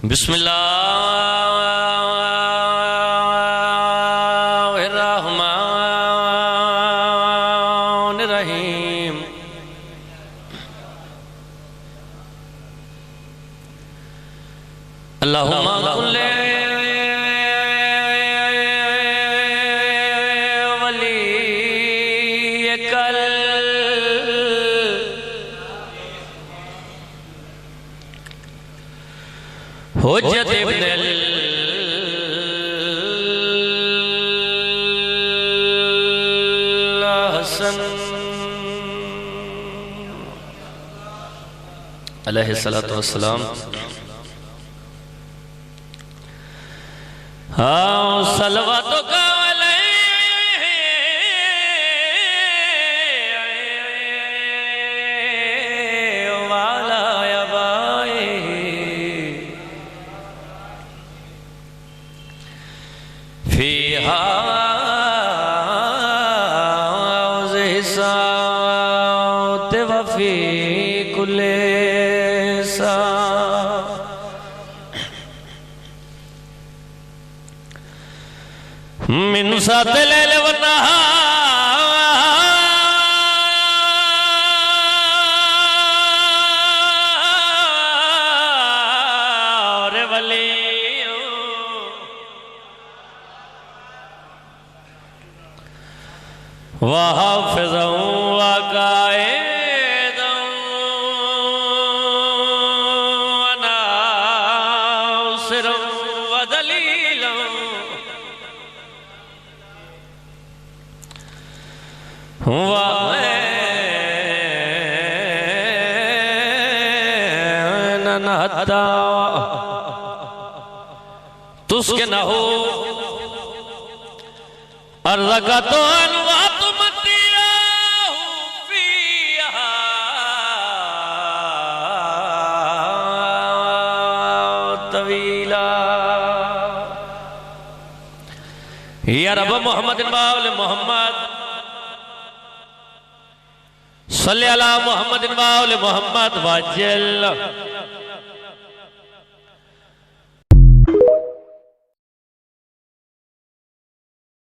बिस्मिल्लाहिर्रहमानिर्रहीम। अल्लाहुम्मा कुल्ले वलीकल हुज्जत इब्नुल हसन अलैहिस्सलातु वस्सलाम। हाँ सलवातो का वाला अबाए फीहा वफी कुले सा। मिन साते लैल व नहार वलियो व हाफिज़ों व कायदों व नासिरों व दलीलों नहता तुस्के न हो अर्ज़का तो अनवा तुम दिया फिया तवीला। या रब मोहम्मद वाले मोहम्मद सल्ली अला मोहम्मद वाले मोहम्मद वाजल।